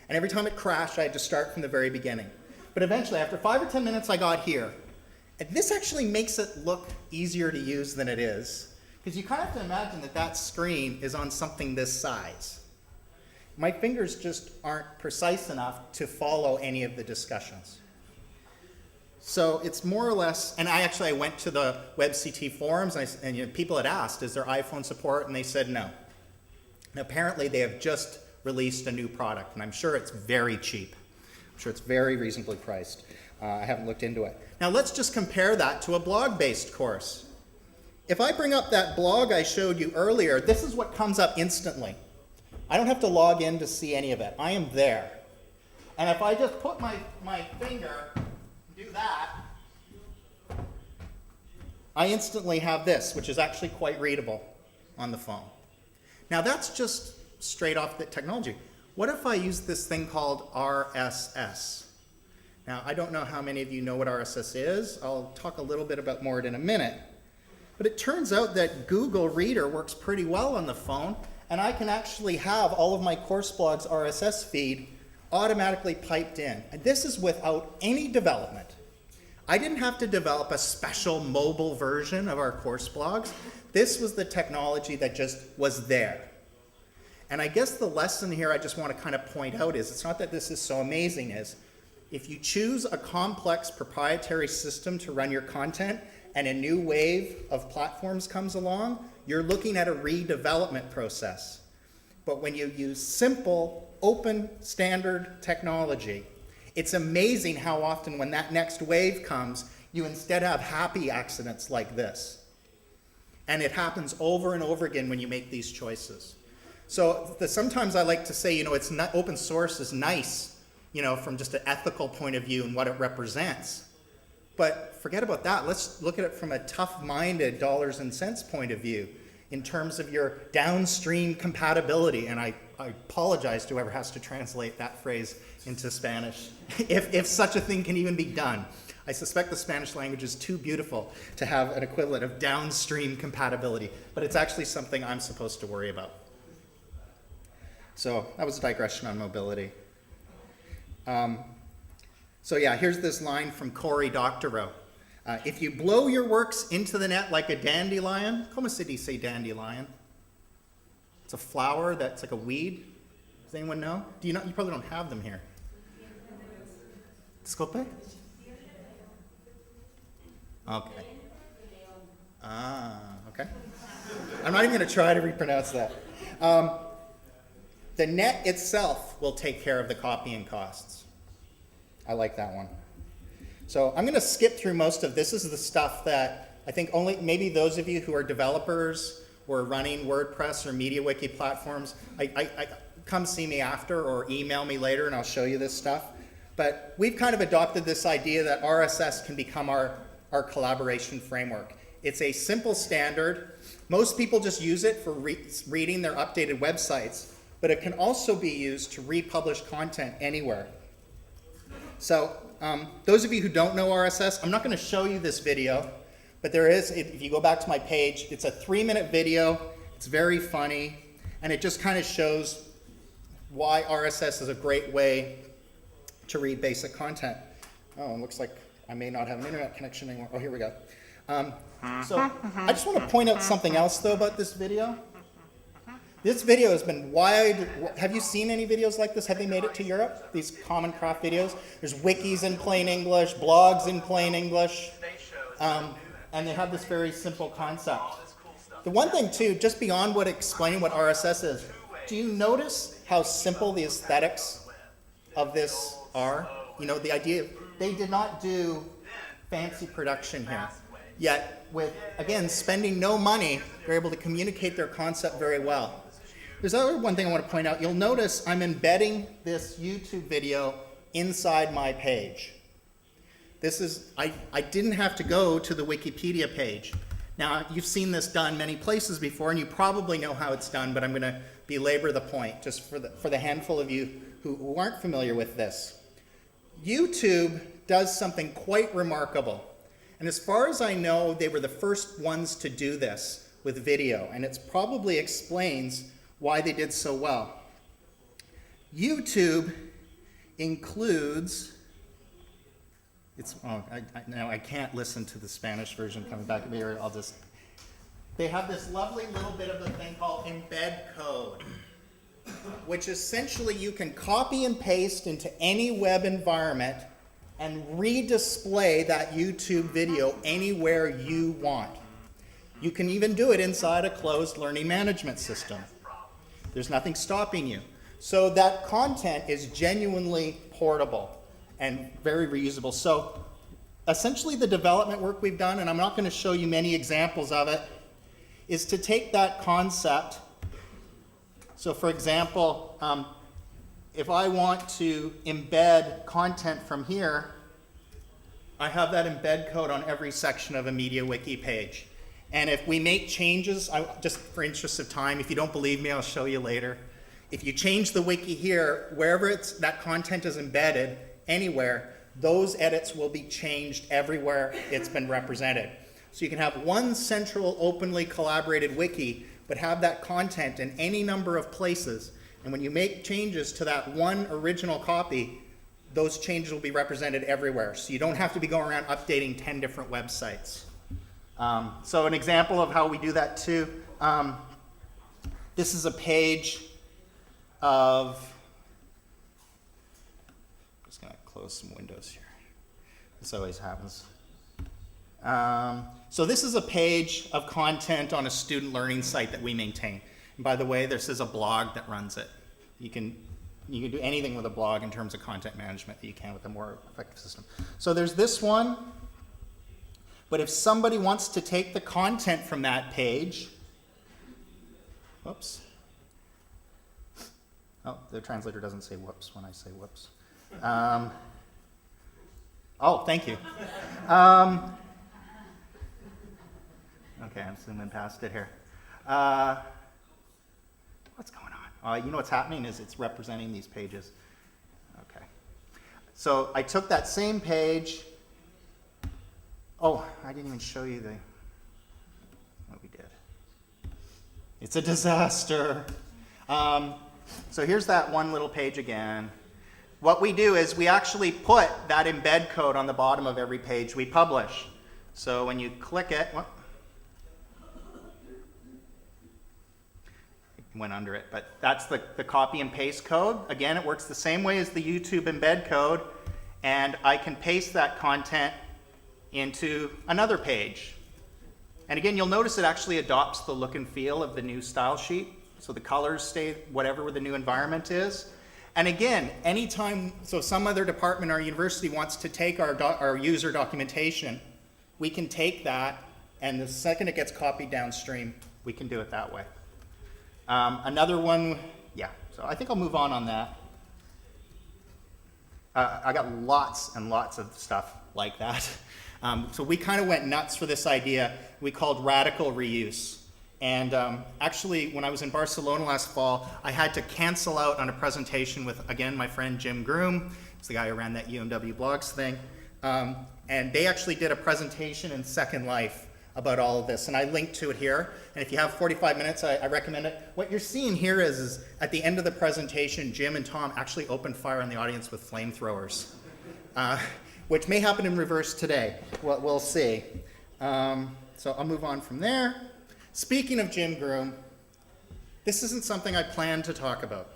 And every time it crashed, I had to start from the very beginning. But eventually, after 5 or 10 minutes, I got here. And this actually makes it look easier to use than it is. Because you kind of have to imagine that that screen is on something this size. My fingers just aren't precise enough to follow any of the discussions. So it's more or less, and I went to the WebCT forums, and people had asked, is there iPhone support? And they said no. And apparently they have just released a new product, and I'm sure it's very cheap. I'm sure it's very reasonably priced. I haven't looked into it. Now let's just compare that to a blog-based course. If I bring up that blog I showed you earlier, this is what comes up instantly. I don't have to log in to see any of it. I am there. And if I just put my finger, do that, I instantly have this, which is actually quite readable on the phone. Now that's just straight off the technology. What if I use this thing called RSS? Now I don't know how many of you know what RSS is. I'll talk a little bit about more in a minute. But it turns out that Google Reader works pretty well on the phone, and I can actually have all of my course blogs RSS feed automatically piped in. And this is without any development. I didn't have to develop a special mobile version of our course blogs. This was the technology that just was there. And I guess the lesson here I just want to kind of point out is, it's not that this is so amazing, is if you choose a complex proprietary system to run your content and a new wave of platforms comes along, you're looking at a redevelopment process. But when you use simple, open, standard technology, it's amazing how often when that next wave comes, you instead have happy accidents like this. And it happens over and over again when you make these choices. So sometimes I like to say, it's not, open source is nice, from just an ethical point of view and what it represents. But forget about that. Let's look at it from a tough-minded dollars and cents point of view in terms of your downstream compatibility. And I apologize to whoever has to translate that phrase into Spanish, if such a thing can even be done. I suspect the Spanish language is too beautiful to have an equivalent of downstream compatibility, but it's actually something I'm supposed to worry about. So that was a digression on mobility. So yeah, here's this line from Cory Doctorow. If you blow your works into the net like a dandelion, ¿cómo se dice dandelion? It's a flower that's like a weed. Does anyone know? Do you know? You probably don't have them here. Disculpe? Okay. Okay. I'm not even going to try to repronounce that. The net itself will take care of the copying costs. I like that one. So I'm going to skip through most of this. This is the stuff that I think only maybe those of you who are developers or running WordPress or MediaWiki platforms, I come see me after or email me later and I'll show you this stuff. But we've kind of adopted this idea that RSS can become our collaboration framework. It's a simple standard. Most people just use it for reading their updated websites, but it can also be used to republish content anywhere. So those of you who don't know RSS, I'm not going to show you this video, but there is, if you go back to my page, it's a 3-minute video. It's very funny, and it just kind of shows why RSS is a great way to read basic content. Oh, it looks like I may not have an internet connection anymore. Oh, here we go. So I just want to point out something else, though, about this video. This video has been wide. Have you seen any videos like this? Have they made it to Europe? These Common Craft videos? There's wikis in plain English, blogs in plain English, and they have this very simple concept. The one thing, too, just beyond explaining what RSS is, do you notice how simple the aesthetics of this are? The idea, they did not do fancy production here. Yet, with, again, spending no money, they're able to communicate their concept very well. There's one thing I want to point out. You'll notice I'm embedding this YouTube video inside my page. This is, I didn't have to go to the Wikipedia page. Now, you've seen this done many places before, and you probably know how it's done, but I'm going to belabor the point just for the handful of you who aren't familiar with this. YouTube does something quite remarkable. And as far as I know, they were the first ones to do this with video, and it probably explains why they did so well. YouTube includes, now I can't listen to the Spanish version coming back at me, or they have this lovely little bit of a thing called embed code, which essentially you can copy and paste into any web environment and redisplay that YouTube video anywhere you want. You can even do it inside a closed learning management system. There's nothing stopping you. So that content is genuinely portable and very reusable. So essentially the development work we've done, and I'm not going to show you many examples of it, is to take that concept. So for example, if I want to embed content from here, I have that embed code on every section of a MediaWiki page. And if we make changes, just for interest of time, if you don't believe me, I'll show you later. If you change the wiki here, wherever that content is embedded, anywhere, those edits will be changed everywhere it's been represented. So you can have one central openly collaborated wiki, but have that content in any number of places. And when you make changes to that one original copy, those changes will be represented everywhere. So you don't have to be going around updating 10 different websites. So an example of how we do that too, this is a page of, I'm just going to close some windows here. This always happens. So this is a page of content on a student learning site that we maintain. And by the way, this is a blog that runs it. You can do anything with a blog in terms of content management that you can with a more effective system. So there's this one. But if somebody wants to take the content from that page, whoops. Oh, the translator doesn't say whoops when I say whoops. Oh, thank you. Okay, I'm zooming past it here. What's going on? You know what's happening is it's representing these pages. Okay. So I took that same page. Oh, I didn't even show you what we did. It's a disaster. So here's that one little page again. What we do is we actually put that embed code on the bottom of every page we publish. So when you click it, went under it, but that's the copy and paste code. Again, it works the same way as the YouTube embed code, and I can paste that content into another page. And again, you'll notice it actually adopts the look and feel of the new style sheet. So the colors stay whatever the new environment is. And again, anytime, so some other department or university wants to take our user documentation, we can take that, and the second it gets copied downstream, we can do it that way. Another one, yeah, so I think I'll move on that. I got lots and lots of stuff like that. So we kind of went nuts for this idea we called radical reuse. And actually, when I was in Barcelona last fall, I had to cancel out on a presentation with, again, my friend Jim Groom. He's the guy who ran that UMW blogs thing. And they actually did a presentation in Second Life about all of this. And I linked to it here. And if you have 45 minutes, I recommend it. What you're seeing here is at the end of the presentation, Jim and Tom actually opened fire on the audience with flamethrowers. Which may happen in reverse today. We'll see. So I'll move on from there. Speaking of Jim Groom, this isn't something I planned to talk about.